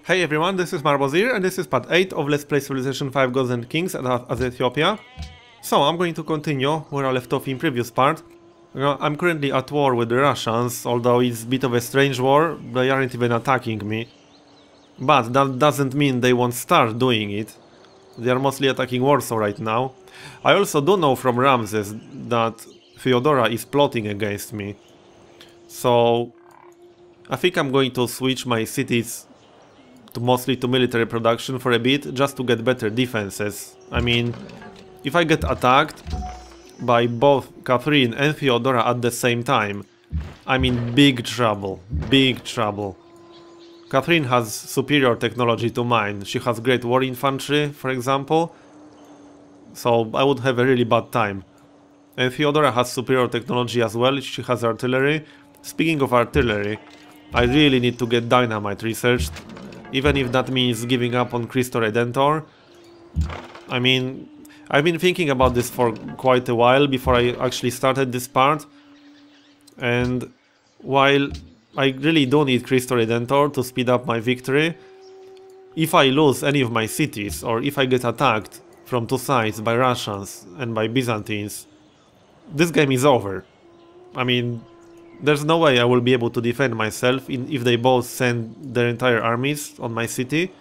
Hey everyone, this is Marbozir and this is part 8 of Let's Play Civilization 5 Gods and Kings as Ethiopia. So I'm going to continue where I left off in previous part. I'm currently at war with the Russians, although it's a bit of a strange war, they aren't even attacking me. But that doesn't mean they won't start doing it. They are mostly attacking Warsaw right now. I also do know from Ramses that Theodora is plotting against me. So I think I'm going to switch my cities mostly to military production for a bit, just to get better defenses. I mean, if I get attacked by both Catherine and Theodora at the same time, I'm in big trouble, big trouble. Catherine has superior technology to mine. She has great war infantry, for example, so I would have a really bad time. And Theodora has superior technology as well, she has artillery. Speaking of artillery, I really need to get dynamite researched. Even if that means giving up on Christo Redentor. I mean, I've been thinking about this for quite a while before I actually started this part. And while I really do need Christo Redentor to speed up my victory, if I lose any of my cities, or if I get attacked from two sides by Russians and by Byzantines, this game is over. I mean, there's no way I will be able to defend myself if they both send their entire armies on my city,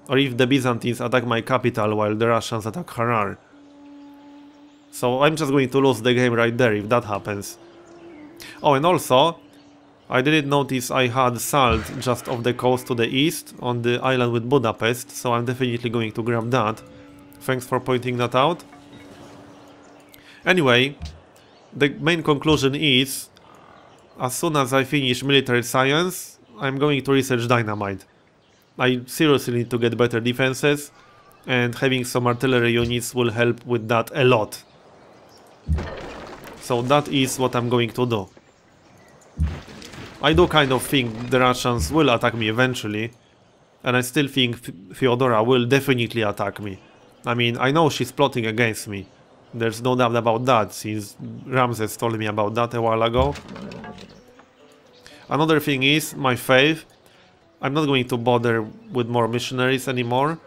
or if the Byzantines attack my capital while the Russians attack Harar. So I'm just going to lose the game right there if that happens. Oh, and also, I didn't notice I had salt just off the coast to the east on the island with Budapest, so I'm definitely going to grab that. Thanks for pointing that out. Anyway, the main conclusion is, as soon as I finish military science, I'm going to research dynamite. I seriously need to get better defenses, and having some artillery units will help with that a lot. So that is what I'm going to do. I do kind of think the Russians will attack me eventually, and I still think Theodora will definitely attack me. I mean, I know she's plotting against me. There's no doubt about that, since Ramses told me about that a while ago. Another thing is my faith. I'm not going to bother with more missionaries anymore.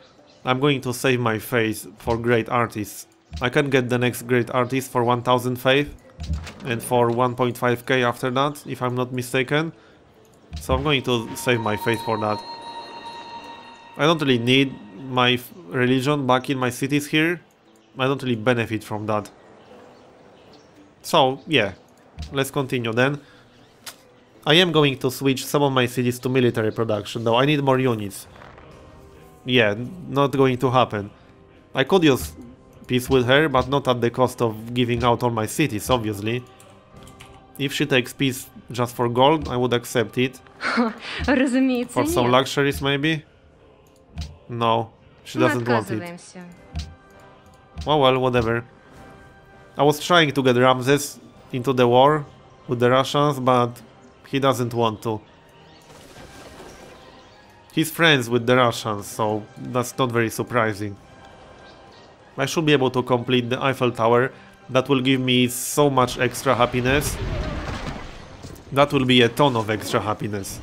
I'm going to save my faith for great artists. I can get the next great artist for 1000 faith and for 1.5k after that, if I'm not mistaken. So I'm going to save my faith for that. I don't really need my religion back in my cities here. I don't really benefit from that. So, yeah, let's continue then. I am going to switch some of my cities to military production, though I need more units. Yeah, not going to happen. I could use peace with her, but not at the cost of giving out all my cities, obviously. If she takes peace just for gold, I would accept it. For some luxuries, maybe? No, she doesn't want it. Oh well, whatever. I was trying to get Ramses into the war with the Russians, but he doesn't want to. He's friends with the Russians, so that's not very surprising. I should be able to complete the Eiffel Tower. That will give me so much extra happiness. That will be a ton of extra happiness.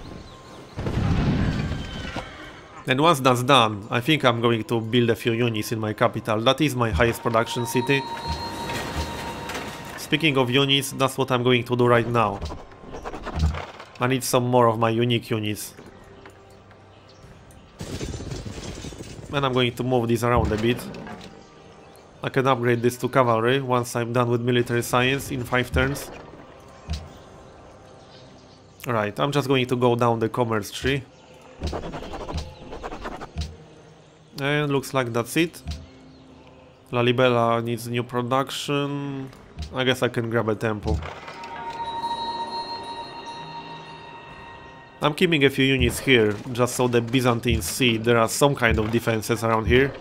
And once that's done, I think I'm going to build a few units in my capital. That is my highest production city. Speaking of units, that's what I'm going to do right now. I need some more of my unique units. And I'm going to move these around a bit. I can upgrade this to cavalry once I'm done with military science in 5 turns. Alright, I'm just going to go down the commerce tree. And looks like that's it. Lalibela needs new production. I guess I can grab a temple. I'm keeping a few units here, just so the Byzantines see there are some kind of defenses around here.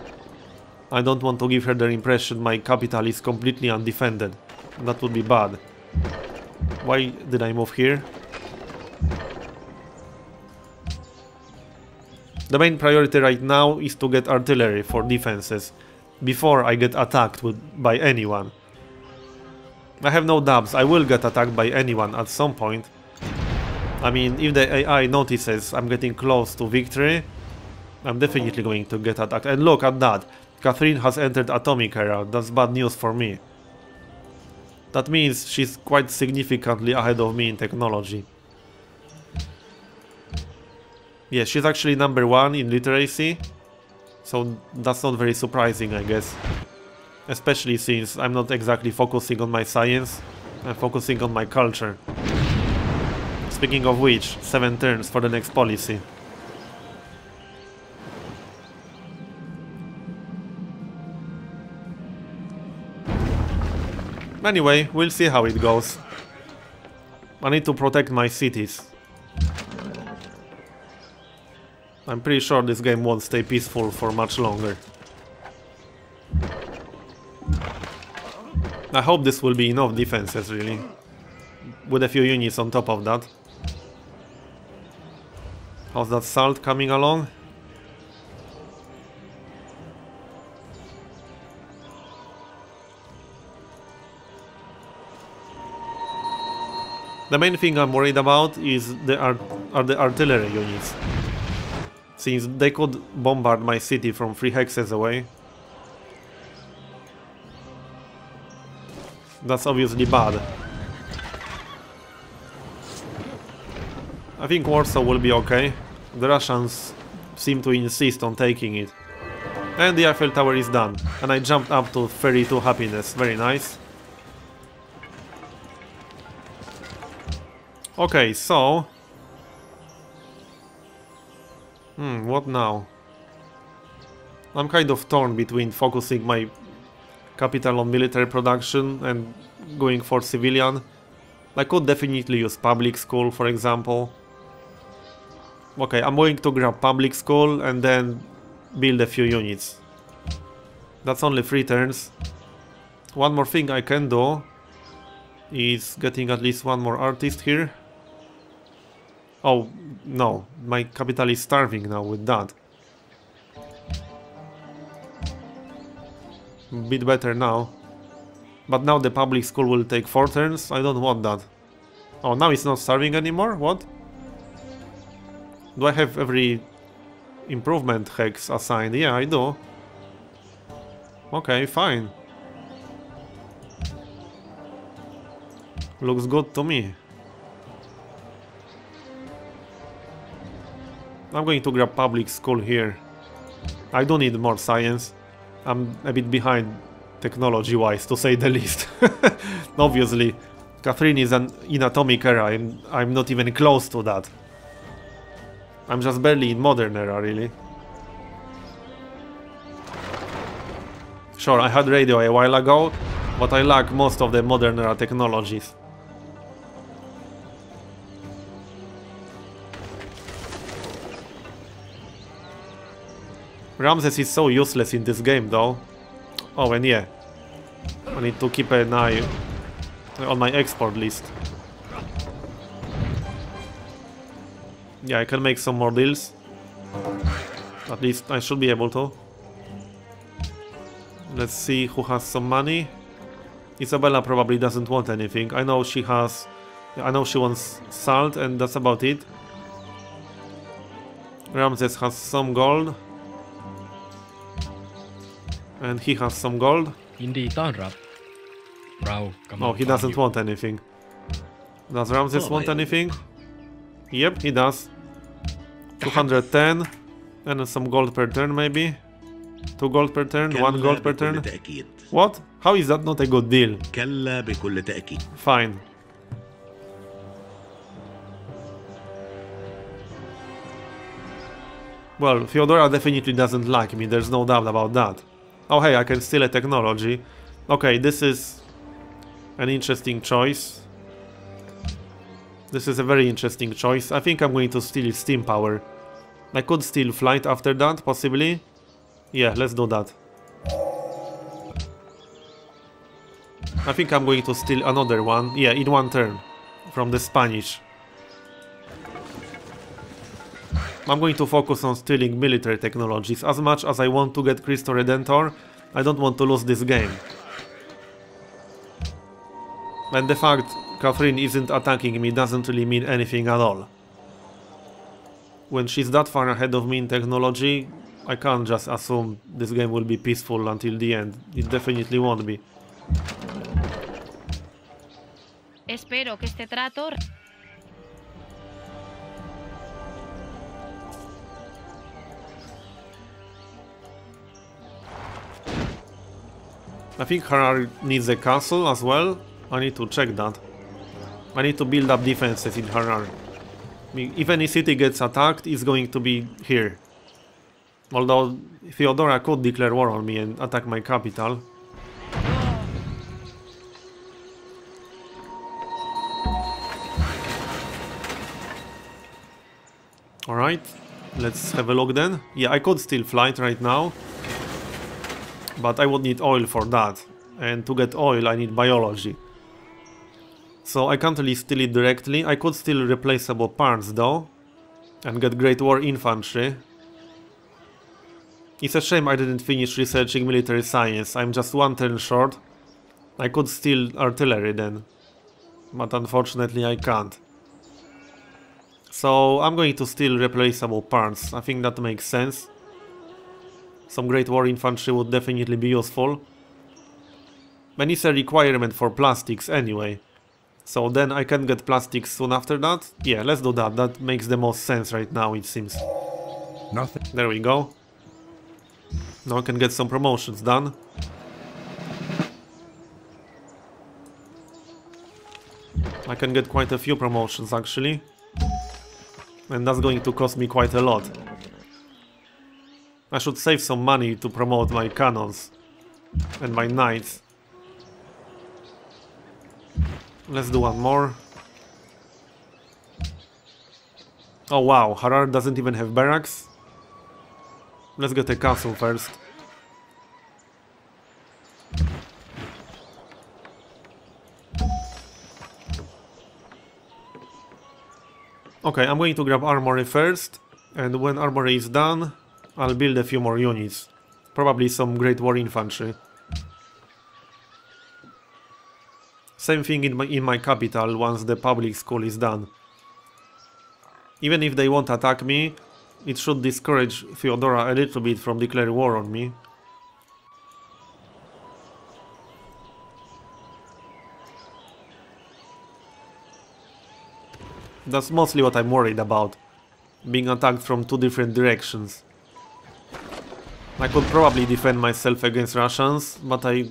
I don't want to give her the impression my capital is completely undefended. That would be bad. Why did I move here? The main priority right now is to get artillery for defenses, before I get attacked by anyone. I have no doubts, I will get attacked by anyone at some point. I mean, if the AI notices I'm getting close to victory, I'm definitely going to get attacked. And look at that. Catherine has entered atomic era. That's bad news for me. That means she's quite significantly ahead of me in technology. Yeah, she's actually number 1 in literacy. So that's not very surprising, I guess. Especially since I'm not exactly focusing on my science. I'm focusing on my culture. Speaking of which, 7 turns for the next policy. Anyway, we'll see how it goes. I need to protect my cities. I'm pretty sure this game won't stay peaceful for much longer. I hope this will be enough defenses, really. With a few units on top of that. How's that salt coming along? The main thing I'm worried about is the artillery units. Since they could bombard my city from 3 hexes away. That's obviously bad. I think Warsaw will be okay. The Russians seem to insist on taking it. And the Eiffel Tower is done. And I jumped up to 32 happiness. Very nice. Okay, so... what now? I'm kind of torn between focusing my capital on military production and going for civilian. I could definitely use public school, for example. Okay, I'm going to grab public school and then build a few units. That's only 3 turns. One more thing I can do is getting at least 1 more artist here. Oh, no, my capital is starving now with that. Bit better now. But now the public school will take 4 turns. I don't want that. Oh, now it's not starving anymore? What? Do I have every improvement hex assigned? Yeah, I do. Okay, fine. Looks good to me. I'm going to grab public school here. I do need more science. I'm a bit behind technology-wise, to say the least. Obviously, Catherine is in atomic era, and I'm not even close to that. I'm just barely in modern era, really. Sure, I had radio a while ago, but I lack most of the modern era technologies. Ramses is so useless in this game, though. Oh, and yeah, I need to keep an eye on my export list. Yeah, I can make some more deals. At least I should be able to. Let's see who has some money. Isabella probably doesn't want anything. I know she has... I know she wants salt, and that's about it. Ramses has some gold. And he has some gold. Oh, he doesn't want anything. Does Ramses want anything? Yep, he does. 210. And some gold per turn, maybe. 2 gold per turn, 1 gold per turn. What? How is that not a good deal? Fine. Well, Fyodora definitely doesn't like me, there's no doubt about that. Oh hey, I can steal a technology. Okay, this is an interesting choice. This is a very interesting choice. I think I'm going to steal steam power. I could steal flight after that, possibly. Yeah, let's do that. I think I'm going to steal another one. Yeah, in 1 turn. From the Spanish. I'm going to focus on stealing military technologies. As much as I want to get Cristo Redentor, I don't want to lose this game. And the fact Catherine isn't attacking me doesn't really mean anything at all. when she's that far ahead of me in technology, I can't just assume this game will be peaceful until the end. It definitely won't be. Espero que este trato... I think Harar needs a castle as well. I need to check that. I need to build up defenses in Harar. If any city gets attacked, it's going to be here. Although Theodora could declare war on me and attack my capital. Alright, let's have a look then. Yeah, I could still flight right now. But I would need oil for that. And to get oil I need biology. So I can't really steal it directly. I could steal replaceable parts though. And get Great War infantry. It's a shame I didn't finish researching military science. I'm just one turn short. I could steal artillery then. But unfortunately I can't. So I'm going to steal replaceable parts. I think that makes sense. Some Great War infantry would definitely be useful. And it's a requirement for plastics anyway. So then I can get plastics soon after that? Yeah, let's do that. That makes the most sense right now, it seems. Nothing. There we go. Now I can get some promotions done. I can get quite a few promotions actually. And that's going to cost me quite a lot. I should save some money to promote my cannons and my knights. Let's do one more. Oh wow, Harar doesn't even have barracks. Let's get a castle first. Okay, I'm going to grab armory first, and when armory is done, I'll build a few more units. Probably some Great War infantry. Same thing in my capital once the public school is done. Even if they won't attack me, it should discourage Theodora a little bit from declaring war on me. That's mostly what I'm worried about. Being attacked from two different directions. I could probably defend myself against Russians, but I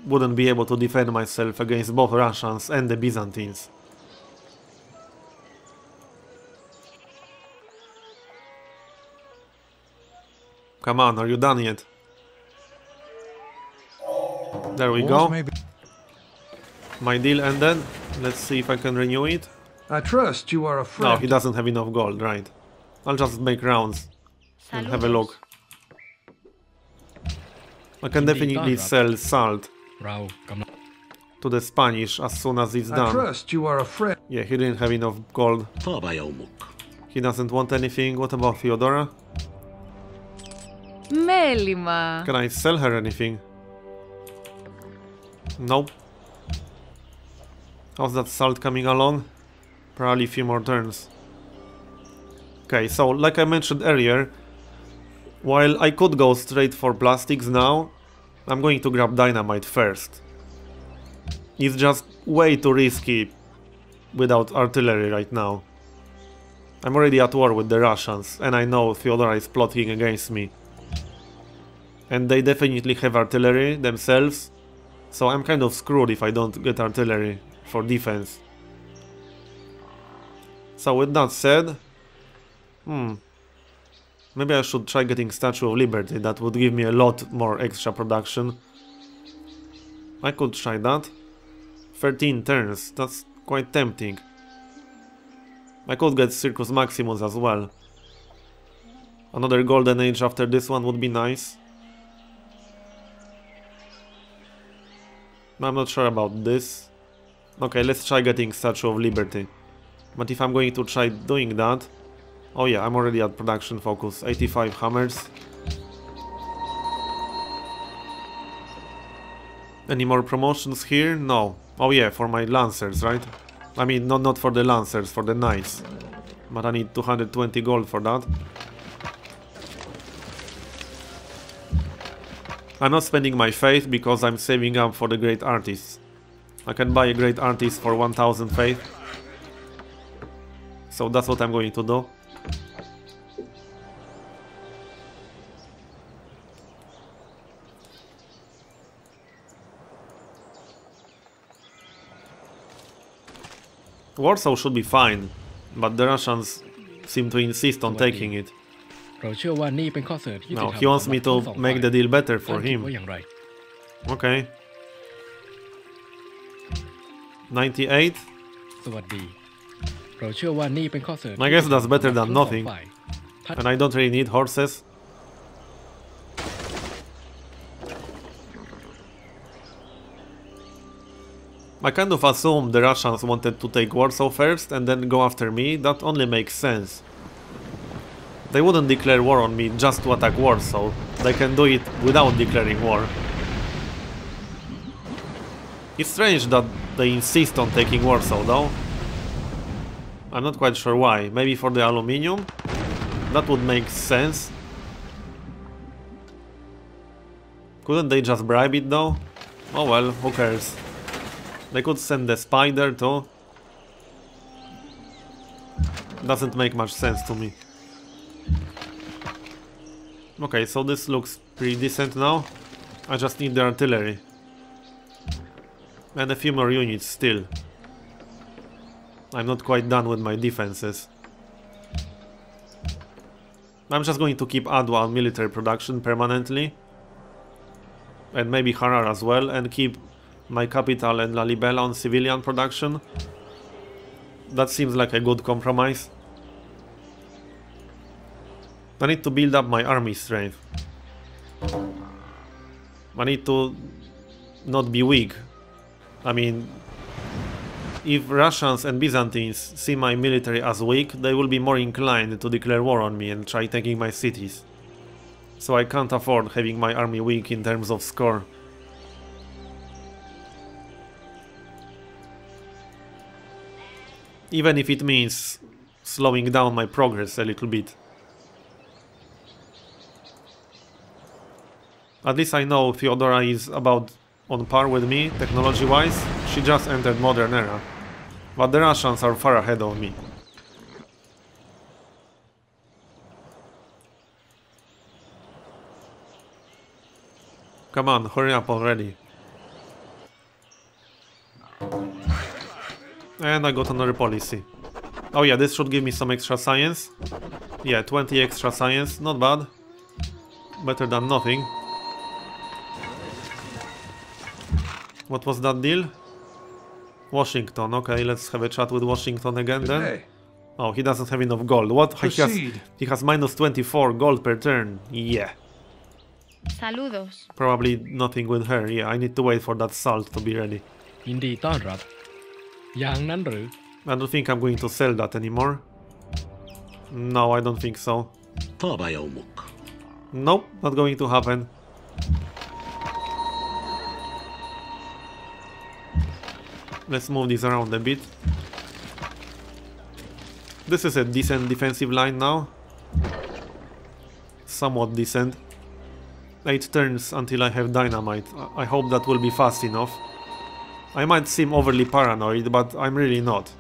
wouldn't be able to defend myself against both Russians and the Byzantines. Come on, are you done yet? There we go. My deal ended. Let's see if I can renew it. I trust you are a friend. No, he doesn't have enough gold, right. I'll just make rounds and have a look. I can definitely sell salt to the Spanish as soon as it's done. I trust you are a friend. Yeah, he didn't have enough gold. He doesn't want anything. What about Theodora? Μέλημα. Can I sell her anything? Nope. How's that salt coming along? Probably a few more turns. Okay, so like I mentioned earlier, while I could go straight for plastics now, I'm going to grab dynamite first. It's just way too risky without artillery right now. I'm already at war with the Russians, and I know Theodora is plotting against me. And they definitely have artillery themselves, so I'm kind of screwed if I don't get artillery for defense. So with that said, maybe I should try getting Statue of Liberty. That would give me a lot more extra production. I could try that. 13 turns, that's quite tempting. I could get Circus Maximus as well. Another golden age after this one would be nice. I'm not sure about this. Okay, let's try getting Statue of Liberty. But if I'm going to try doing that... Oh yeah, I'm already at production focus. 85 hammers. Any more promotions here? No. Oh yeah, for my lancers, right? I mean, not for the lancers, for the knights. But I need 220 gold for that. I'm not spending my faith because I'm saving up for the great artists. I can buy a great artist for 1000 faith. So that's what I'm going to do. Warsaw should be fine, but the Russians seem to insist on taking it. เราเชื่อว่านี่เป็นข้อเสนอที่ยุติธร Now รม he wants me to make the deal better for ท่านคิด him. ว่าอย่างไร Okay. 98. สวัสดีเราเชื่อว่านี่เป็นข้อเสนอ I guess that's better than ทั้งสอง nothing. ฝ่ายท่าน And I don't really need horses. I kind of assumed the Russians wanted to take Warsaw first and then go after me. That only makes sense. They wouldn't declare war on me just to attack Warsaw. They can do it without declaring war. It's strange that they insist on taking Warsaw though. I'm not quite sure why. Maybe for the aluminium? That would make sense. Couldn't they just bribe it though? Oh well, who cares? They could send the spider too. Doesn't make much sense to me. Okay, so this looks pretty decent now. I just need the artillery. And a few more units still. I'm not quite done with my defenses. I'm just going to keep Adwa on military production permanently. And maybe Harar as well, and keep my capital and Lalibela on civilian production. That seems like a good compromise. I need to build up my army strength. I need to not be weak. I mean, if Russians and Byzantines see my military as weak, they will be more inclined to declare war on me and try taking my cities. So I can't afford having my army weak in terms of score. Even if it means slowing down my progress a little bit. At least I know Theodora is about on par with me, technology-wise. She just entered modern era. But the Russians are far ahead of me. Come on, hurry up already. And I got another policy. Oh yeah, this should give me some extra science. Yeah, 20 extra science, not bad. Better than nothing. What was that deal? Washington, okay, let's have a chat with Washington again then. Hey, Oh, he doesn't have enough gold. What? Proceed. He has minus 24 gold per turn. Yeah. Saludos. Probably nothing with her. Yeah, I need to wait for that salt to be ready. ยินดีต้อนรับอย่างนั้นหรือ I don't think I'm going to sell that anymore. No, I don't think so. طاب يومك. Nope, not going to happen. Let's move this around a bit. This is a decent defensive line now. Somewhat decent. 8 turns until I have dynamite. I hope that will be fast enough. I might seem overly paranoid, but I'm really not.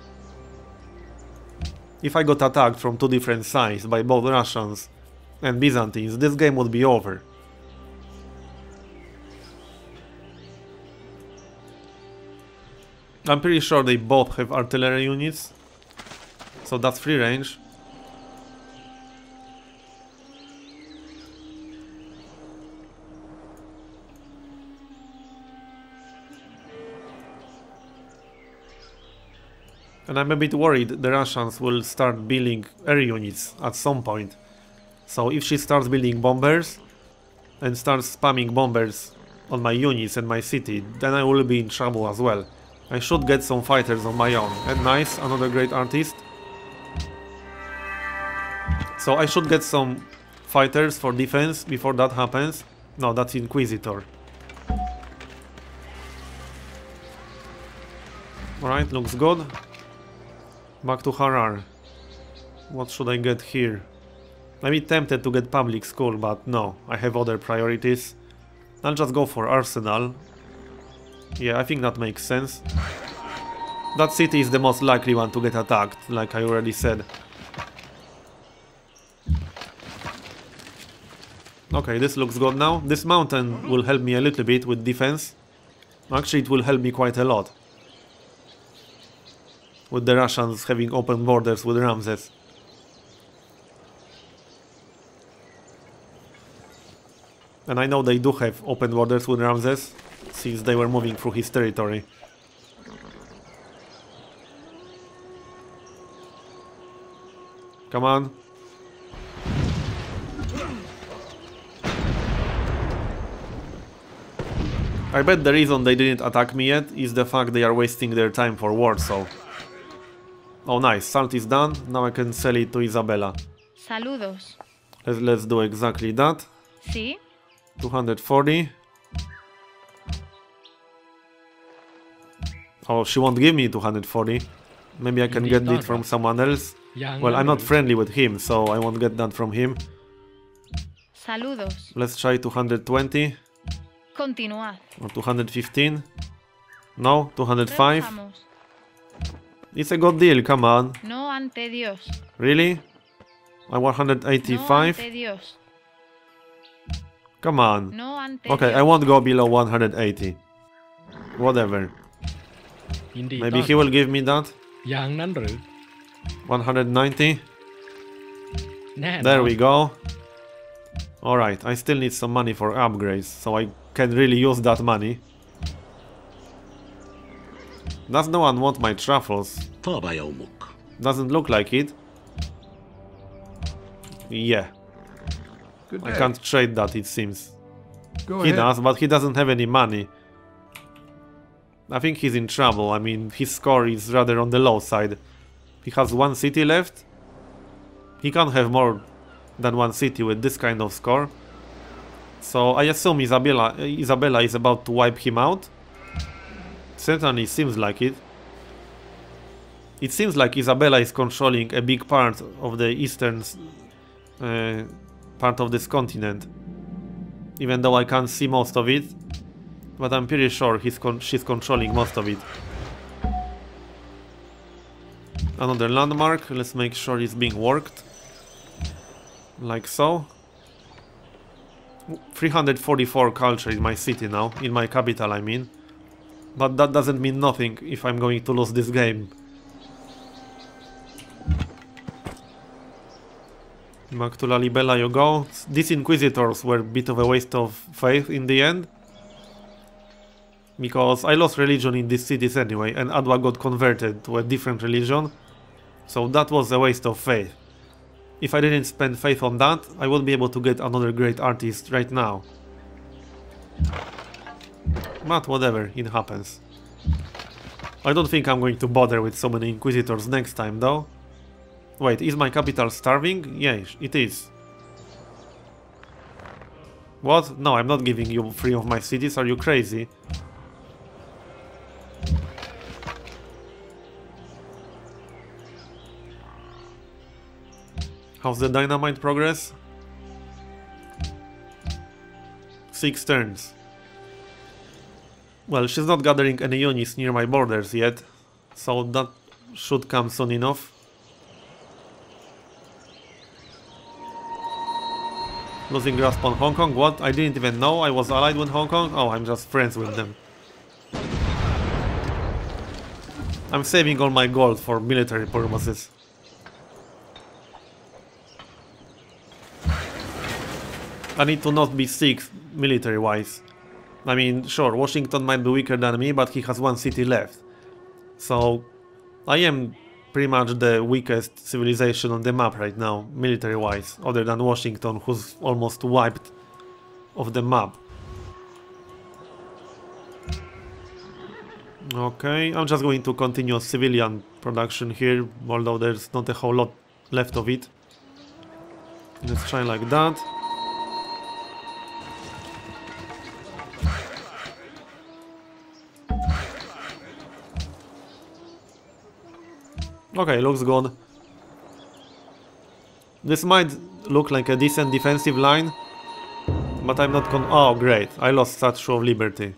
If I got attacked from 2 different sides by both Russians and Byzantines, this game would be over. I'm pretty sure they both have artillery units, so that's free range. And I'm a bit worried the Russians will start building air units at some point. So if she starts building bombers and starts spamming bombers on my units and my city, then I will be in trouble as well. I should get some fighters on my own. And nice, another great artist. So I should get some fighters for defense before that happens. No, that's Inquisitor. Alright, looks good. Back to Harar. What should I get here? I'm a bit tempted to get public school, but no, I have other priorities. I'll just go for arsenal. Yeah, I think that makes sense. That city is the most likely one to get attacked, like I already said. Okay, this looks good now. This mountain will help me a little bit with defense. Actually, it will help me quite a lot. With the Russians having open borders with Ramses. And I know they do have open borders with Ramses, since they were moving through his territory. Come on. I bet the reason they didn't attack me yet is the fact they are wasting their time for Warsaw. Oh nice, salt is done, now I can sell it to Isabella. Saludos. Let's do exactly that. Sí. 240. Oh, she won't give me 240. Maybe I can get it from someone else. Well, I'm not friendly with him, so I won't get that from him. Saludos. Let's try 220. Continuad. Or 215. No, 205. Trabajamos. It's a good deal, come on. No ante Dios. Really? I want No 185. ante Dios. Come on. No ante Okay, Dios. I won't go below 180. Whatever. ยินดี Maybe he will give me that. อย่างนั้นหรือ 190. แน่นอน There we go. Alright, I still need some money for upgrades, so I can really use that money. Does no one want my truffles? طاب يومك. Doesn't look like it. Yeah, Good I day. can't trade that, it seems. Go He ahead. does, but he doesn't have any money. I think he's in trouble. I mean, his score is rather on the low side. He has one city left. He can't have more than one city with this kind of score. So I assume Isabella is about to wipe him out. Certainly seems like it. It seems like Isabella is controlling a big part of the eastern part of this continent. Even though I can't see most of it. But I'm pretty sure she's controlling most of it. Another landmark. Let's make sure it's being worked. Like so. 344 culture in my city now. In my capital, I mean. But that doesn't mean nothing if I'm going to lose this game. Back to Lalibela you go. These Inquisitors were a bit of a waste of faith in the end. Because I lost religion in these cities anyway, and Adwa got converted to a different religion. So that was a waste of faith. If I didn't spend faith on that, I would be able to get another great artist right now. But whatever, it happens. I don't think I'm going to bother with so many Inquisitors next time though. Wait, is my capital starving? Yeah, it is. What? No, I'm not giving you 3 of my cities, are you crazy? How's the dynamite progress? 6 turns. Well, she's not gathering any units near my borders yet, so that should come soon enough. Losing grasp on Hong Kong? What? I didn't even know I was allied with Hong Kong? Oh, I'm just friends with them. I'm saving all my gold for military purposes. I need to not be sick military-wise. I mean, sure, Washington might be weaker than me, but he has one city left. So, I am pretty much the weakest civilization on the map right now, military-wise, other than Washington, who's almost wiped off the map. Okay, I'm just going to continue civilian production here, although there's not a whole lot left of it. Let's try like that. Okay, looks good. This might look like a decent defensive line, but I'm not oh great, I lost Statue of Liberty.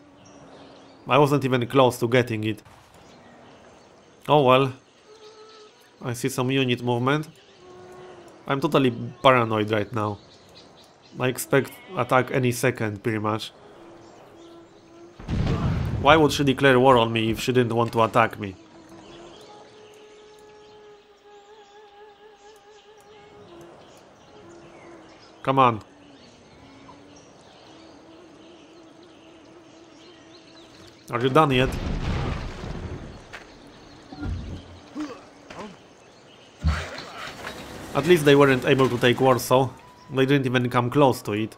I wasn't even close to getting it. Oh well. I see some unit movement. I'm totally paranoid right now. I expect attack any second, pretty much. Why would she declare war on me if she didn't want to attack me? Come on. Are you done yet? At least they weren't able to take Warsaw. They didn't even come close to it.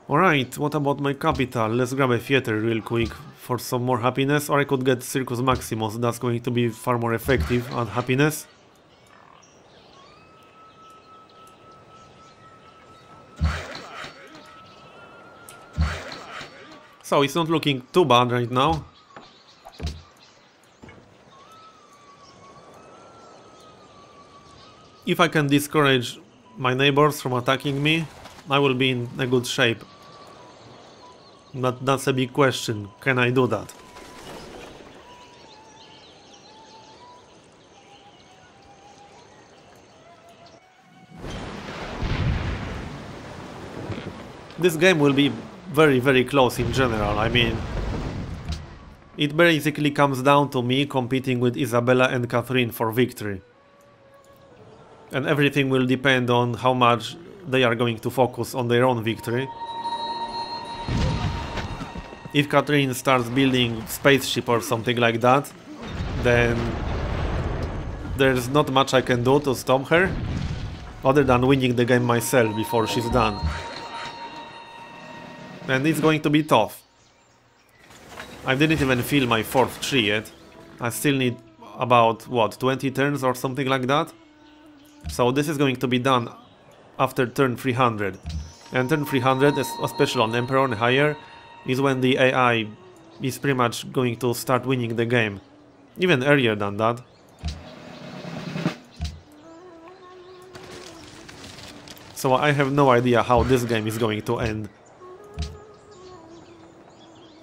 Alright, what about my capital? Let's grab a theater real quick for some more happiness. Or I could get Circus Maximus, that's going to be far more effective at happiness. So it's not looking too bad right now. If I can discourage my neighbors from attacking me, I will be in a good shape. But that's a big question. Can I do that? This game will be very close in general. I mean, it basically comes down to me competing with Isabella and Catherine for victory. And everything will depend on how much they are going to focus on their own victory. If Catherine starts building spaceship or something like that, then there's not much I can do to stop her, other than winning the game myself before she's done. And it's going to be tough. I didn't even fill my fourth tree yet. I still need about, what, 20 turns or something like that? So this is going to be done after turn 300. And turn 300, especially on Emperor and higher, is when the AI is pretty much going to start winning the game. Even earlier than that. So I have no idea how this game is going to end.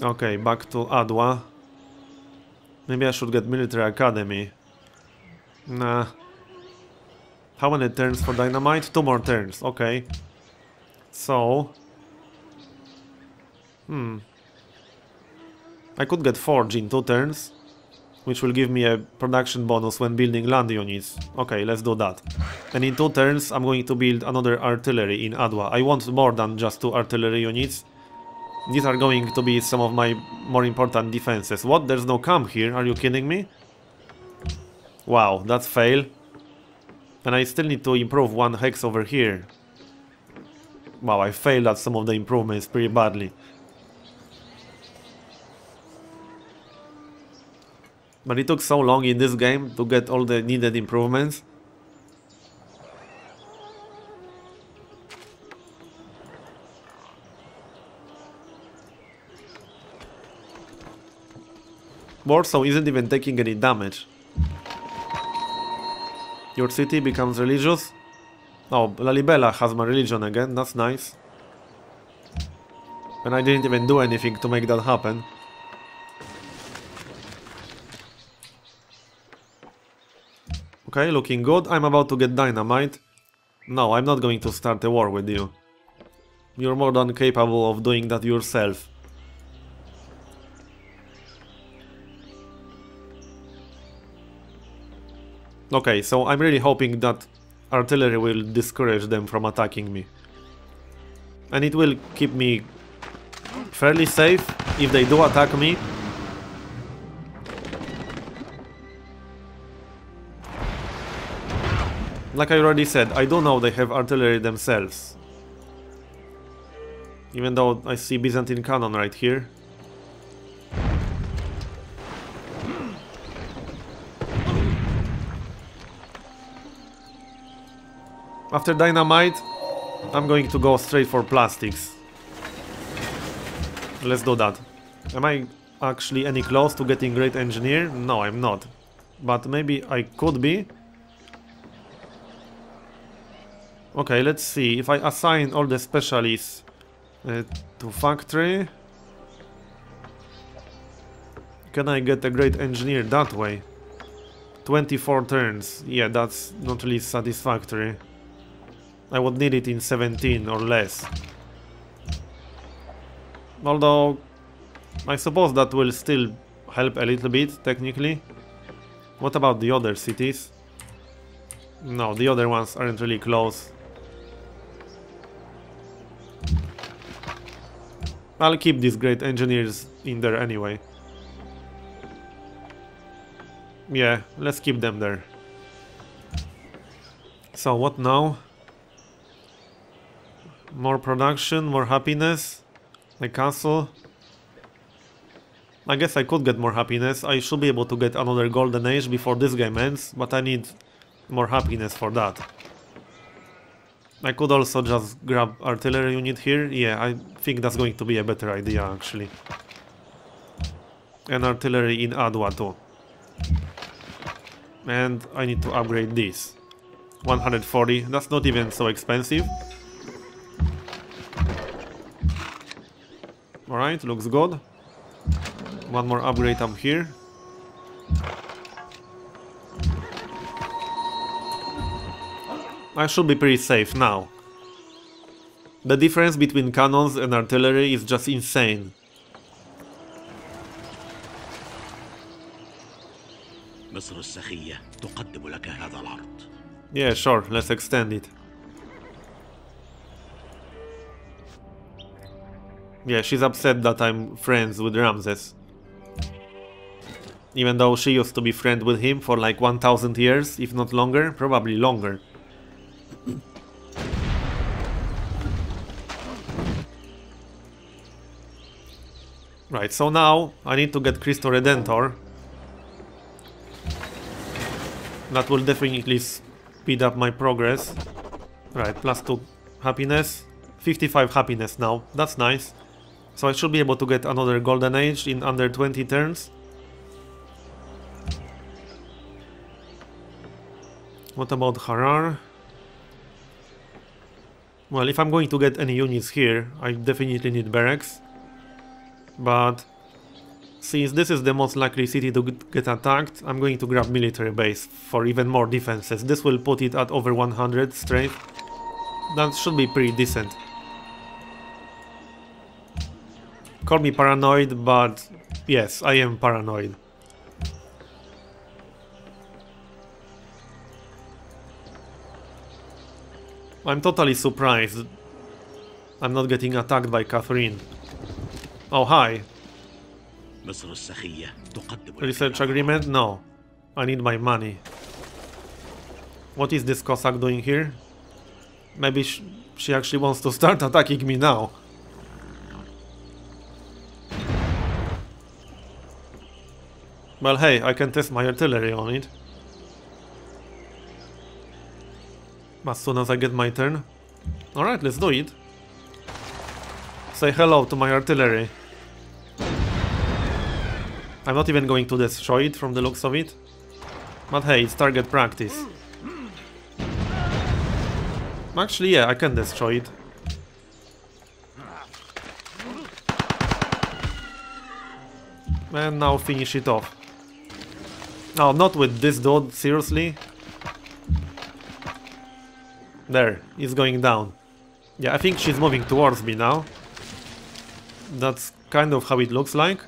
Okay, back to Adwa. Maybe I should get Military Academy. Nah. How many turns for Dynamite? 2 more turns, okay. So... I could get Forge in 2 turns, which will give me a production bonus when building land units. Okay, let's do that. And in 2 turns, I'm going to build another artillery in Adwa. I want more than just 2 artillery units. These are going to be some of my more important defenses. What? There's no camp here? Are you kidding me? Wow, that's fail. And I still need to improve 1 hex over here. Wow, I failed at some of the improvements pretty badly. But it took so long in this game to get all the needed improvements. Warsaw isn't even taking any damage. Your city becomes religious. Oh, Lalibela has my religion again, that's nice. And I didn't even do anything to make that happen. Okay, looking good. I'm about to get dynamite. No, I'm not going to start a war with you. You're more than capable of doing that yourself. Okay, so I'm really hoping that artillery will discourage them from attacking me. And it will keep me fairly safe if they do attack me. Like I already said, I do know they have artillery themselves. Even though I see Byzantine cannon right here. After dynamite, I'm going to go straight for plastics. Let's do that. Am I actually any close to getting great engineer? No, I'm not. But maybe I could be. Okay, let's see. If I assign all the specialists to factory, can I get a great engineer that way? 24 turns. Yeah, that's not really satisfactory. I would need it in 17 or less. Although, I suppose that will still help a little bit, technically. What about the other cities? No, the other ones aren't really close. I'll keep these great engineers in there anyway. Yeah, let's keep them there. So what now? More production, more happiness. A castle. I guess I could get more happiness. I should be able to get another golden age before this game ends, but I need more happiness for that. I could also just grab artillery unit here. Yeah, I think that's going to be a better idea actually. And artillery in Adwa too. And I need to upgrade this. 140, that's not even so expensive. Alright, looks good. One more upgrade up here. I should be pretty safe now. The difference between cannons and artillery is just insane. Yeah, sure, let's extend it. Yeah, she's upset that I'm friends with Ramses. Even though she used to be friends with him for like 1000 years, if not longer, probably longer. Right, so now I need to get Cristo Redentor. That will definitely speed up my progress. Right, +2 happiness. 55 happiness now, that's nice. So I should be able to get another golden age in under 20 turns. What about Harar? Well, if I'm going to get any units here, I definitely need barracks. But since this is the most likely city to get attacked, I'm going to grab military base for even more defenses. This will put it at over 100 strength. That should be pretty decent. Call me paranoid, but yes, I am paranoid. I'm totally surprised I'm not getting attacked by Catherine. Oh, hi. Research agreement? No. I need my money. What is this Cossack doing here? Maybe she actually wants to start attacking me now. Well, hey, I can test my artillery on it. As soon as I get my turn. Alright, let's do it. Say hello to my artillery. I'm not even going to destroy it from the looks of it. But hey, it's target practice. Actually, yeah, I can destroy it. And now finish it off. Oh, not with this dude, seriously? There, it's going down. Yeah, I think she's moving towards me now. That's kind of how it looks like.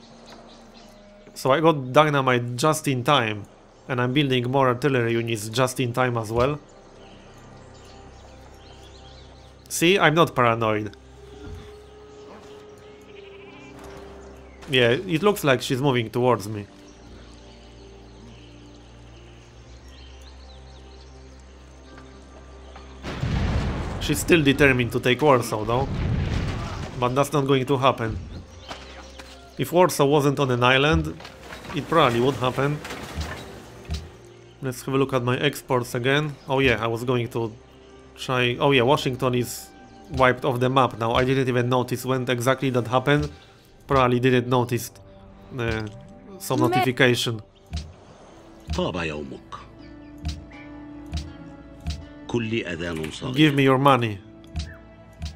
So I got dynamite just in time. And I'm building more artillery units just in time as well. See, I'm not paranoid. Yeah, it looks like she's moving towards me. She's still determined to take Warsaw though. But that's not going to happen. If Warsaw wasn't on an island, it probably would happen. Let's have a look at my exports again. Oh yeah, I was going to try... Oh yeah, Washington is wiped off the map now. I didn't even notice when exactly that happened. Probably didn't notice some notification. طاب يومك. لكل أذان صاغية. Give me your money.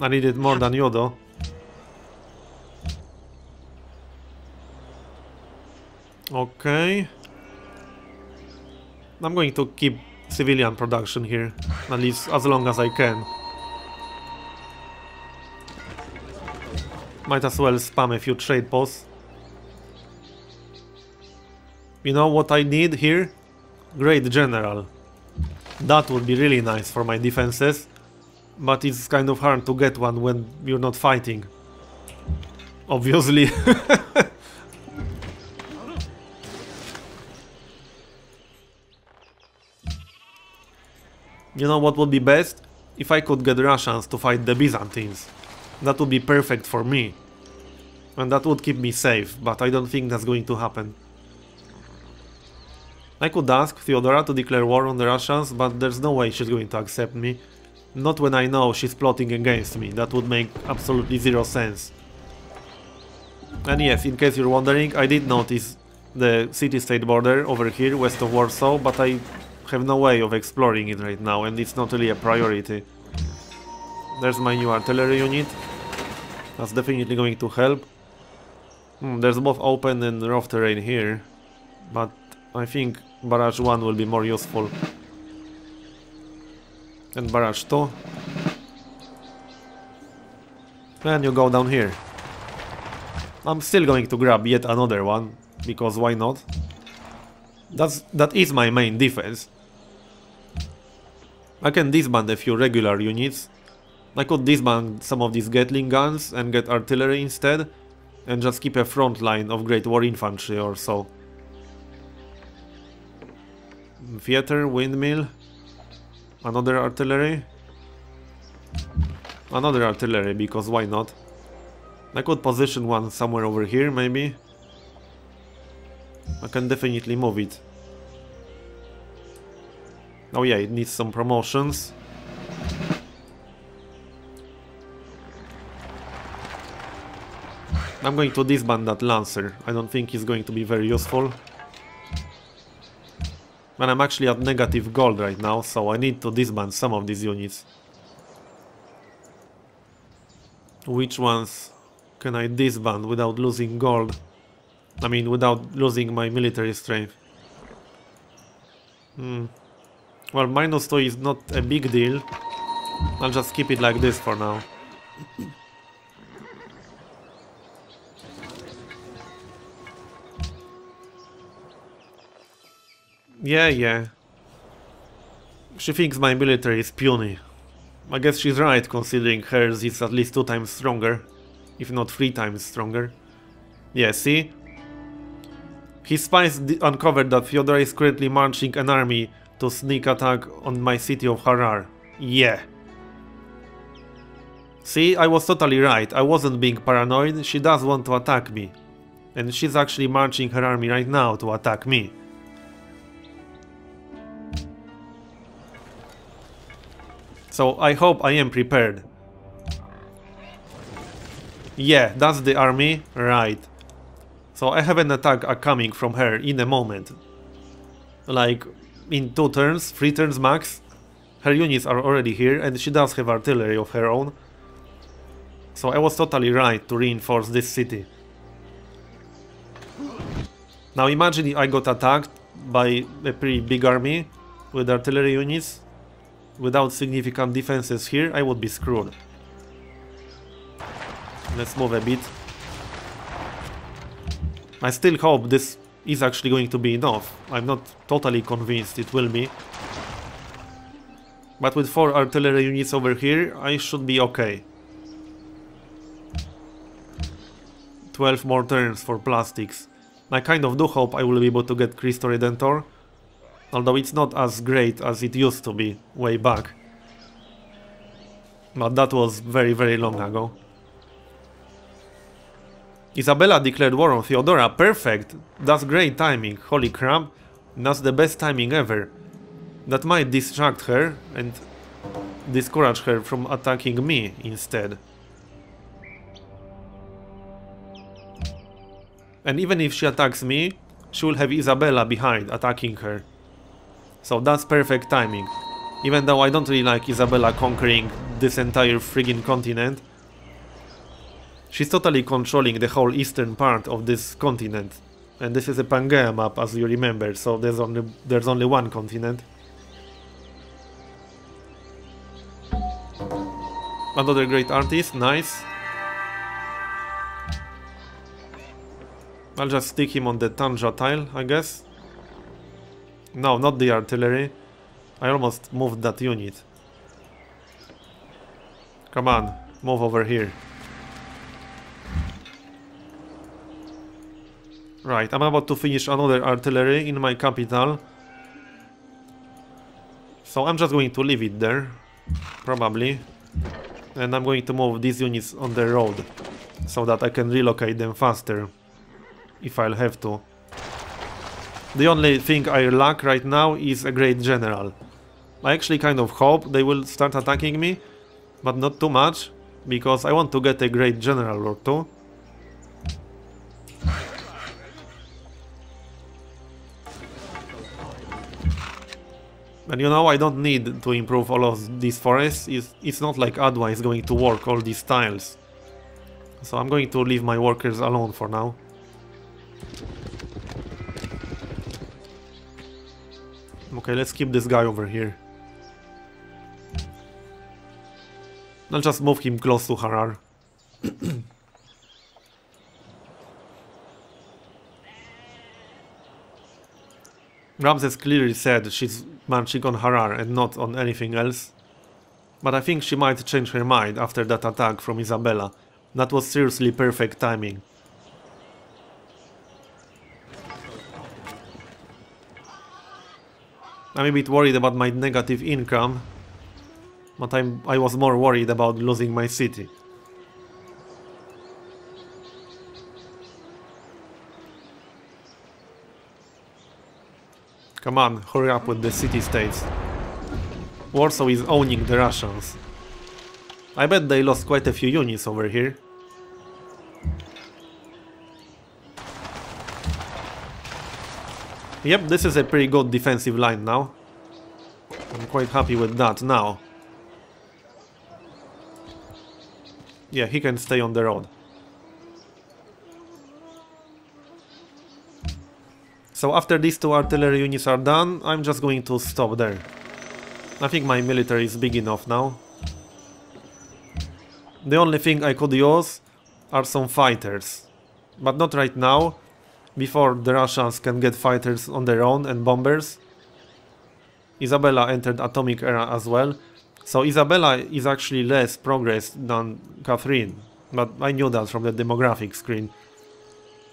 I need it more than you though. Okay. I'm going to keep civilian production here, at least as long as I can. Might as well spam a few trade posts. You know what I need here? Great General. That would be really nice for my defenses, but it's kind of hard to get one when you're not fighting. Obviously. You know what would be best? If I could get Russians to fight the Byzantines. That would be perfect for me. And that would keep me safe, but I don't think that's going to happen. I could ask Theodora to declare war on the Russians, but there's no way she's going to accept me. Not when I know she's plotting against me. That would make absolutely zero sense. And yes, in case you're wondering, I did notice the city-state border over here, west of Warsaw, but I have no way of exploring it right now, and it's not really a priority. There's my new artillery unit. That's definitely going to help. There's both open and rough terrain here, but I think Barrage 1 will be more useful. And Barrage 2. And you go down here. I'm still going to grab yet another one, because why not? That is my main defense. I can disband a few regular units. I could disband some of these Gatling guns and get artillery instead, and just keep a front line of Great War Infantry or so. Theater, windmill, another artillery. Another artillery, because why not? I could position one somewhere over here, maybe. I can definitely move it. Oh yeah, it needs some promotions. I'm going to disband that Lancer. I don't think he's going to be very useful. And I'm actually at negative gold right now, so I need to disband some of these units. Which ones can I disband without losing gold? I mean, without losing my military strength. Well, -2 is not a big deal. I'll just keep it like this for now. Yeah. She thinks my military is puny. I guess she's right, considering hers is at least 2 times stronger. If not 3 times stronger. Yeah, see? His spies uncovered that Fyodor is currently marching an army to sneak attack on my city of Harar. Yeah. See, I was totally right. I wasn't being paranoid. She does want to attack me. And she's actually marching her army right now to attack me. So I hope I am prepared. Yeah, that's the army. Right. So I have an attack coming from her in a moment. Like, in 2 turns, 3 turns max. Her units are already here, and she does have artillery of her own. So I was totally right to reinforce this city. Now imagine if I got attacked by a pretty big army with artillery units. Without significant defenses here, I would be screwed. Let's move a bit. I still hope this is actually going to be enough. I'm not totally convinced it will be. But with 4 artillery units over here, I should be okay. 12 more turns for plastics. I kind of do hope I will be able to get Cristo Redentor. Although it's not as great as it used to be way back. But that was very, very long ago. Isabella declared war on Theodora. Perfect! That's great timing. Holy crap. That's the best timing ever. That might distract her and discourage her from attacking me instead. And even if she attacks me, she will have Isabella behind attacking her. So that's perfect timing. Even though I don't really like Isabella conquering this entire friggin' continent. She's totally controlling the whole eastern part of this continent. And this is a Pangaea map, as you remember, so there's only one continent. Another great artist, nice. I'll just stick him on the Tanja tile, I guess. No, not the artillery. I almost moved that unit. Come on, move over here. Right, I'm about to finish another artillery in my capital. So I'm just going to leave it there, probably. And I'm going to move these units on the road, so that I can relocate them faster, if I'll have to. The only thing I lack right now is a great general. I actually kind of hope they will start attacking me, but not too much, because I want to get a great general or two. And you know, I don't need to improve all of these forests. It's not like Adwa is going to work all these tiles. So I'm going to leave my workers alone for now. Okay, let's keep this guy over here. I'll just move him close to Harar. Ramses clearly said she's marching on Harar and not on anything else. But I think she might change her mind after that attack from Isabella. That was seriously perfect timing. I'm a bit worried about my negative income, but I was more worried about losing my city. Come on, hurry up with the city-states. Warsaw is owning the Russians. I bet they lost quite a few units over here. Yep, this is a pretty good defensive line now. I'm quite happy with that now. Yeah, he can stay on the road. So after these two artillery units are done, I'm just going to stop there. I think my military is big enough now. The only thing I could use are some fighters. But not right now, before the Russians can get fighters on their own and bombers. Isabella entered atomic era as well. So Isabella is actually less progressed than Catherine. But I knew that from the demographic screen.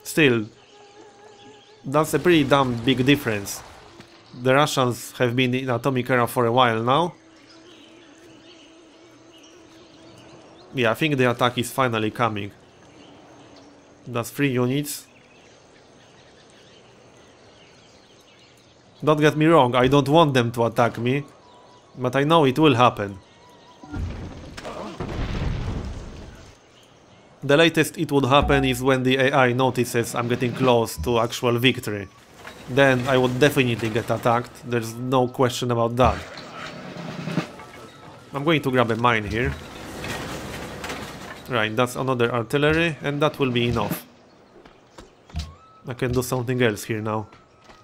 Still, that's a pretty damn big difference. The Russians have been in atomic era for a while now. Yeah, I think the attack is finally coming. That's 3 units. Don't get me wrong, I don't want them to attack me, but I know it will happen. The latest it would happen is when the AI notices I'm getting close to actual victory. Then I would definitely get attacked, there's no question about that. I'm going to grab a mine here. Right, that's another artillery, and that will be enough. I can do something else here now.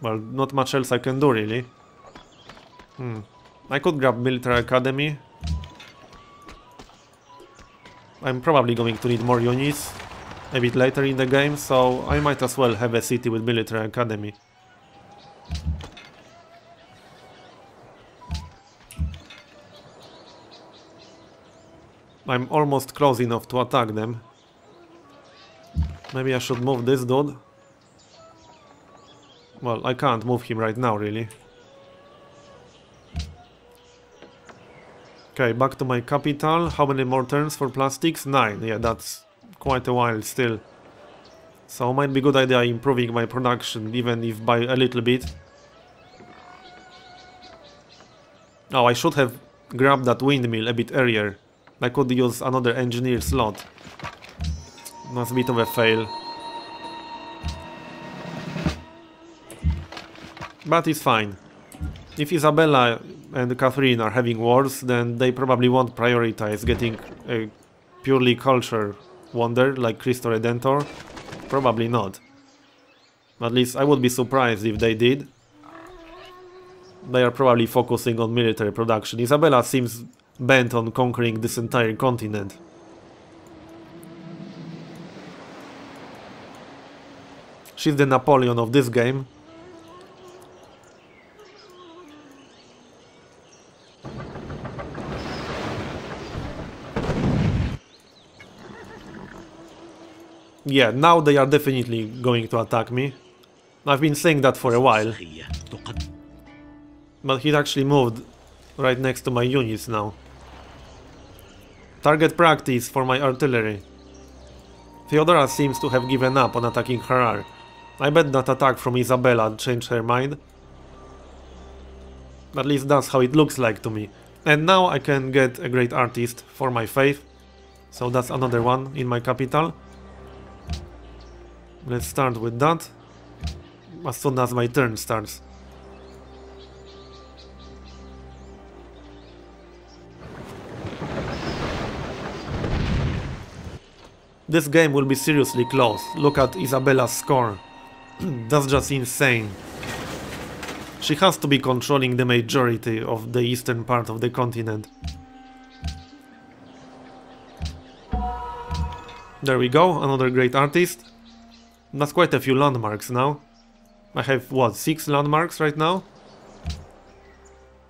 Well, not much else I can do, really. I could grab military academy. I'm probably going to need more units a bit later in the game, so I might as well have a city with military academy. I'm almost close enough to attack them. Maybe I should move this dude. Well, I can't move him right now, really. Okay, back to my capital. How many more turns for plastics? 9. Yeah, that's quite a while still. So might be a good idea improving my production, even if by a little bit. Oh, I should have grabbed that windmill a bit earlier. I could use another engineer slot. That's a bit of a fail. But it's fine. If Isabella and Catherine are having wars, then they probably won't prioritize getting a purely culture wonder like Cristo Redentor. Probably not. At least I would be surprised if they did. They are probably focusing on military production. Isabella seems bent on conquering this entire continent. She's the Napoleon of this game. Yeah, now they are definitely going to attack me. I've been saying that for a while. But he's actually moved right next to my units now. Target practice for my artillery. Theodora seems to have given up on attacking Harar. I bet that attack from Isabella changed her mind. At least that's how it looks like to me. And now I can get a great artist for my faith. So that's another one in my capital. Let's start with that as soon as my turn starts. This game will be seriously close. Look at Isabella's score. That's just insane. She has to be controlling the majority of the eastern part of the continent. There we go, another great artist. That's quite a few landmarks now. I have, what, 6 landmarks right now?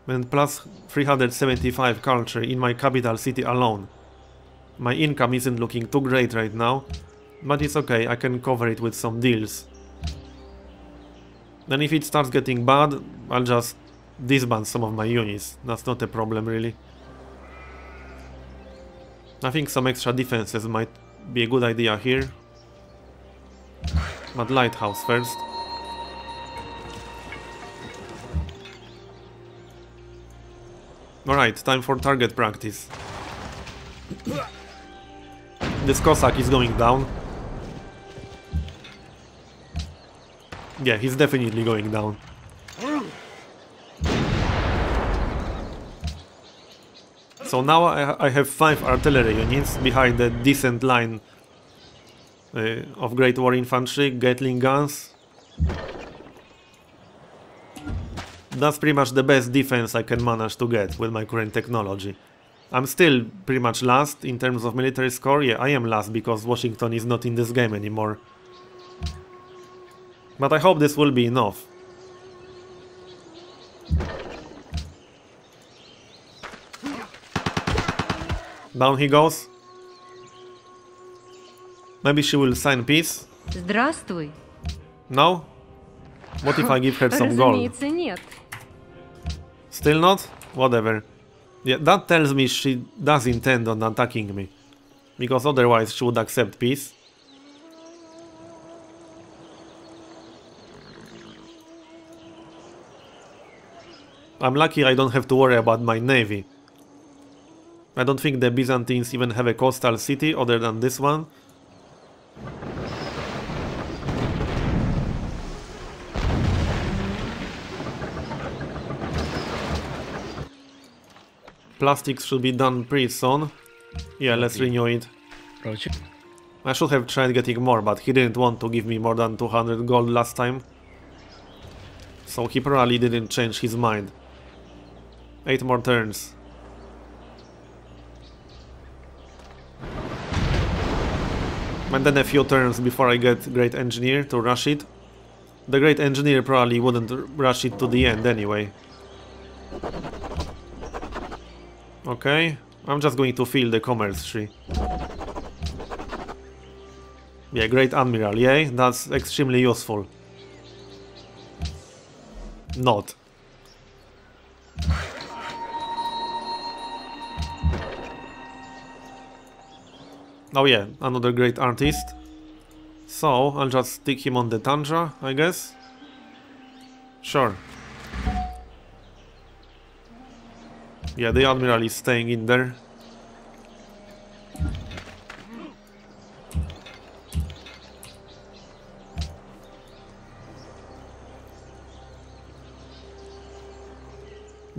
And plus 375 culture in my capital city alone. My income isn't looking too great right now, but it's okay, I can cover it with some deals. And if it starts getting bad, I'll just disband some of my units. That's not a problem really. I think some extra defenses might be a good idea here. But lighthouse first. Alright, time for target practice. This Cossack is going down. Yeah, he's definitely going down. So now I have 5 artillery units behind a decent line of Great War Infantry, Gatling guns. That's pretty much the best defense I can manage to get with my current technology. I'm still pretty much last in terms of military score. Yeah, I am last because Washington is not in this game anymore. But I hope this will be enough. Down he goes. Maybe she will sign peace. Здравствуй. No? What if I give her some gold? Разумеется, нет. Still not? Whatever. Yeah, that tells me she does intend on attacking me. Because otherwise she would accept peace. I'm lucky I don't have to worry about my navy. I don't think the Byzantines even have a coastal city other than this one. Plastics should be done pretty soon. Yeah, let's renew it. I should have tried getting more, but he didn't want to give me more than 200 gold last time. So he probably didn't change his mind. 8 more turns. And then a few turns before I get Great Engineer to rush it. The Great Engineer probably wouldn't rush it to the end anyway. Okay, I'm just going to fill the commerce tree. Yeah, Great Admiral, yay, that's extremely useful. Not. Oh yeah, another great artist. So, I'll just stick him on the Tundra, I guess. Sure. Yeah, the Admiral is staying in there.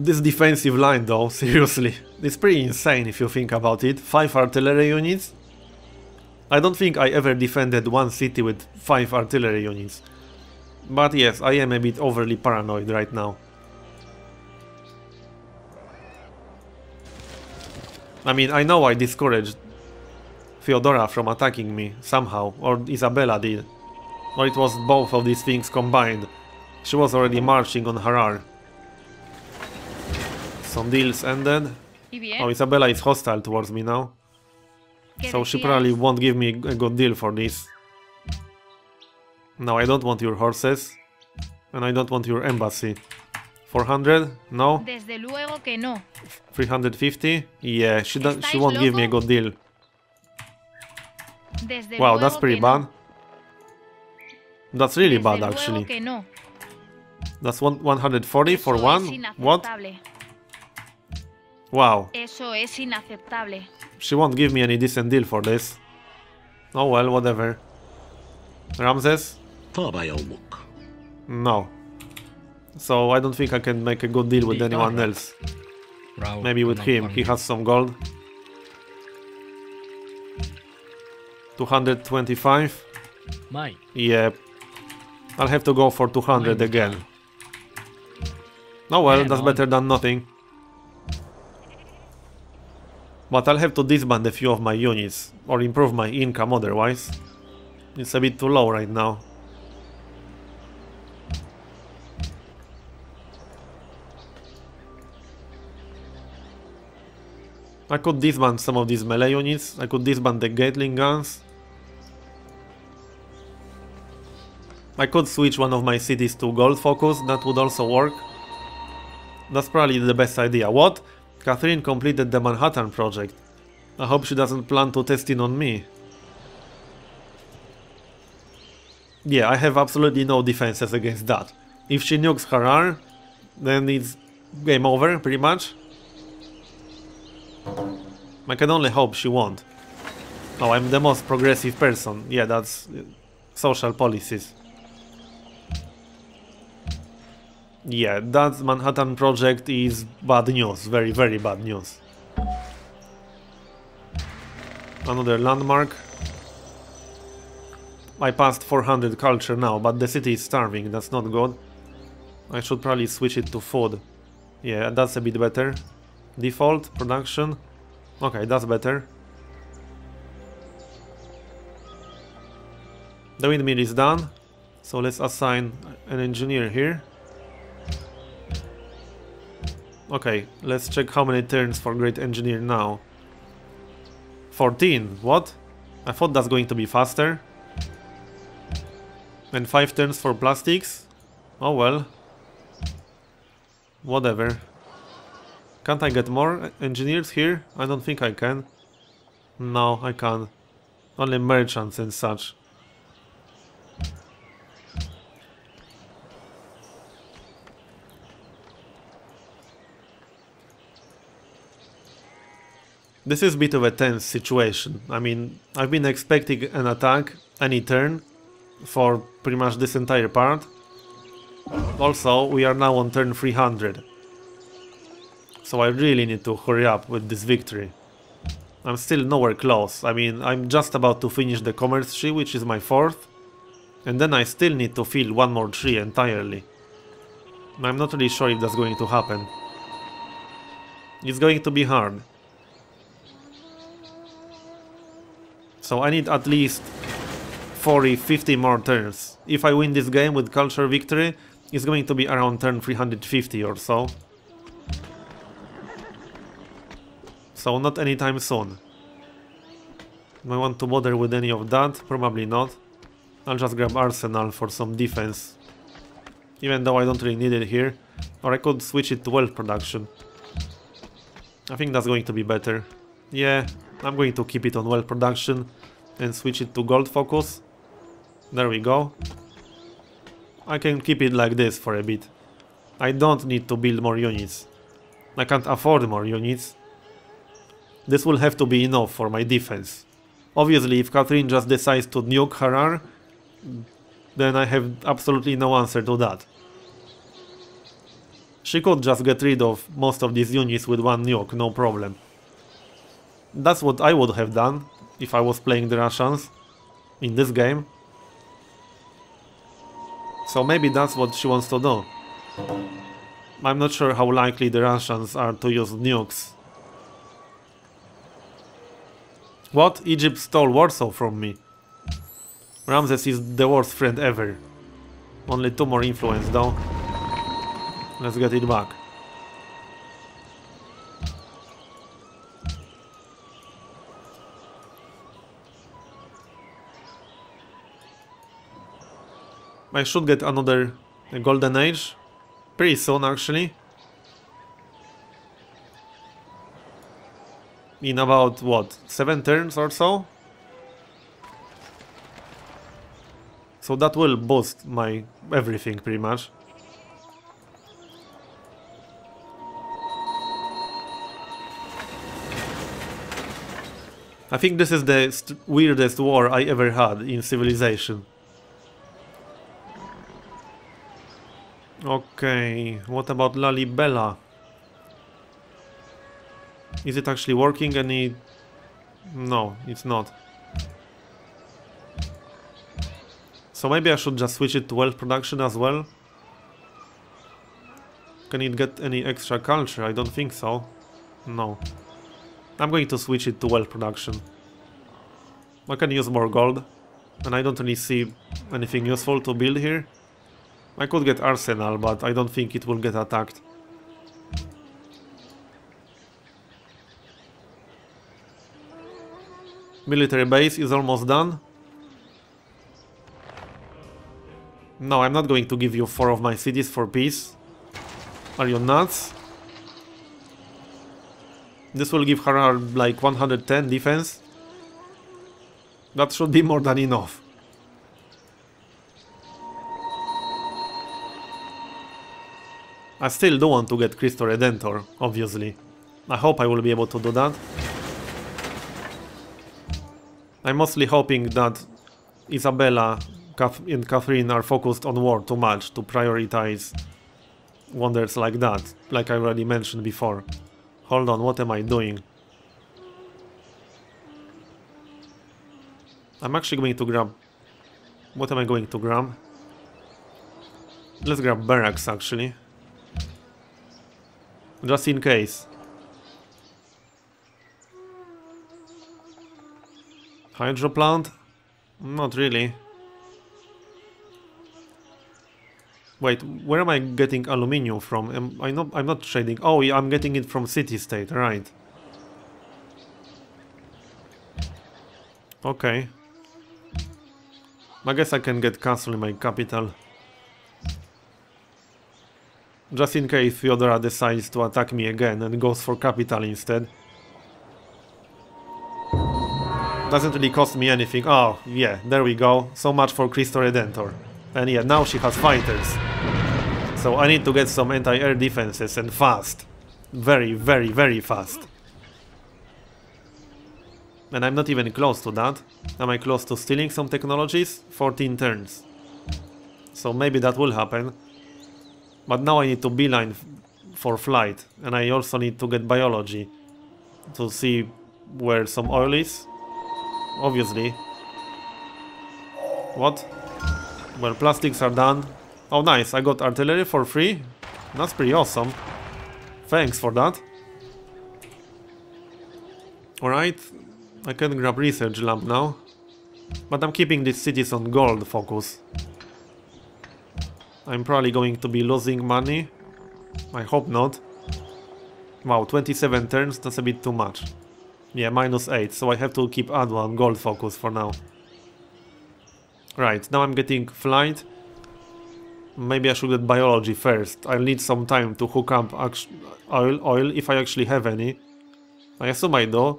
This defensive line though, seriously, it's pretty insane if you think about it. 5 artillery units? I don't think I ever defended one city with 5 artillery units. But yes, I am a bit overly paranoid right now. I mean, I know I discouraged Theodora from attacking me, somehow, or Isabella did. Or it was both of these things combined. She was already marching on Harar. Some deals ended. Oh, Isabella is hostile towards me now. So she probably won't give me a good deal for this. No, I don't want your horses. And I don't want your embassy. 400? No? Desde luego que no. 350? Yeah, she won't give me a good deal. Desde Wow, that's luego pretty que bad. no. That's really Desde bad luego actually. que no. That's 140 for Eso one? es What? inaceptable. Wow. Eso es inaceptable. She won't give me any decent deal for this. Oh well, whatever. Ramses? طاب يومك. No. So I don't think I can make a good deal with anyone else. เรา Maybe with him, he has some gold. 225? ไม่ Yeah. I'll have to go for 200 again. Oh well, that's better than nothing. But I'll have to disband a few of my units, or improve my income otherwise. It's a bit too low right now. I could disband some of these melee units, I could disband the Gatling guns. I could switch one of my cities to gold focus, that would also work. That's probably the best idea. What? Catherine completed the Manhattan project. I hope she doesn't plan to test it on me. Yeah, I have absolutely no defenses against that. If she nukes Harar, then it's game over, pretty much. I can only hope she won't. Oh, I'm the most progressive person. Yeah, that's social policies. Yeah, that Manhattan project is bad news. Very, very bad news. Another landmark. I passed 400 culture now, but the city is starving. That's not good. I should probably switch it to food. Yeah, that's a bit better. Default, production. Okay, that's better. The windmill is done. So let's assign an engineer here. Okay, let's check how many turns for Great Engineer now. 14, what? I thought that's going to be faster. And 5 turns for plastics? Oh well. Whatever. Can't I get more engineers here? I don't think I can. No, I can't. Only merchants and such. This is a bit of a tense situation. I mean, I've been expecting an attack any turn for pretty much this entire part. Also, we are now on turn 300. So I really need to hurry up with this victory. I'm still nowhere close. I mean, I'm just about to finish the commerce tree, which is my 4th. And then I still need to fill one more tree entirely. I'm not really sure if that's going to happen. It's going to be hard. So I need at least 40-50 more turns. If I win this game with culture victory, it's going to be around turn 350 or so. So not anytime soon. Do I want to bother with any of that? Probably not. I'll just grab Arsenal for some defense. Even though I don't really need it here. Or I could switch it to wealth production. I think that's going to be better. Yeah, I'm going to keep it on wealth production and switch it to gold focus. There we go. I can keep it like this for a bit. I don't need to build more units. I can't afford more units. This will have to be enough for my defense. Obviously, if Catherine just decides to nuke Harar, then I have absolutely no answer to that. She could just get rid of most of these units with one nuke, no problem. That's what I would have done if I was playing the Russians in this game. So maybe that's what she wants to do. I'm not sure how likely the Russians are to use nukes. What? Egypt stole Warsaw from me. Ramses is the worst friend ever. Only 2 more influence though. Let's get it back. I should get another golden age pretty soon actually. In about what, 7 turns or so? So that will boost my everything pretty much. I think this is the weirdest war I ever had in Civilization. Okay, what about Lalibela? Is it actually working any... No, it's not. So maybe I should just switch it to wealth production as well. Can it get any extra culture? I don't think so. No. I'm going to switch it to wealth production. I can use more gold. And I don't really see anything useful to build here. I could get arsenal, but I don't think it will get attacked. Military base is almost done. No, I'm not going to give you 4 of my cities for peace. Are you nuts? This will give her like 110 defense. That should be more than enough. I still do want to get Cristo Redentor, obviously. I hope I will be able to do that. I'm mostly hoping that Isabella and Catherine are focused on war too much to prioritize wonders like that, like I already mentioned before. Hold on, what am I doing? I'm actually going to grab... What am I going to grab? Let's grab barracks, actually. Just in case. Hydro plant? Not really. Wait, where am I getting aluminium from? I'm not trading. Oh, yeah, I'm getting it from city-state, right. Okay. I guess I can get castle in my capital. Just in case Fyodora decides to attack me again and goes for capital instead. Doesn't really cost me anything. Oh, yeah, there we go. So much for Cristo Redentor. And yeah, now she has fighters. So I need to get some anti-air defenses and fast. Very, very, very fast. And I'm not even close to that. Am I close to stealing some technologies? 14 turns. So maybe that will happen. But now I need to beeline for flight. And I also need to get biology. To see where some oil is. Obviously. What? Well, plastics are done. Oh, nice. I got artillery for free. That's pretty awesome. Thanks for that. Alright. I can grab research lamp now. But I'm keeping these cities on gold focus. I'm probably going to be losing money. I hope not. Wow, 27 turns. That's a bit too much. Yeah, -8. So I have to keep Adwa on gold focus for now. Right, now I'm getting flight. Maybe I should get biology first. I'll need some time to hook up oil if I actually have any. I assume I do.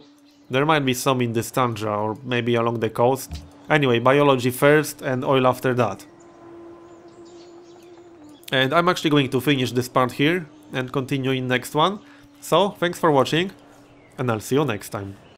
There might be some in this tundra or maybe along the coast. Anyway, biology first and oil after that. And I'm actually going to finish this part here and continue in next one. So, thanks for watching and I'll see you next time.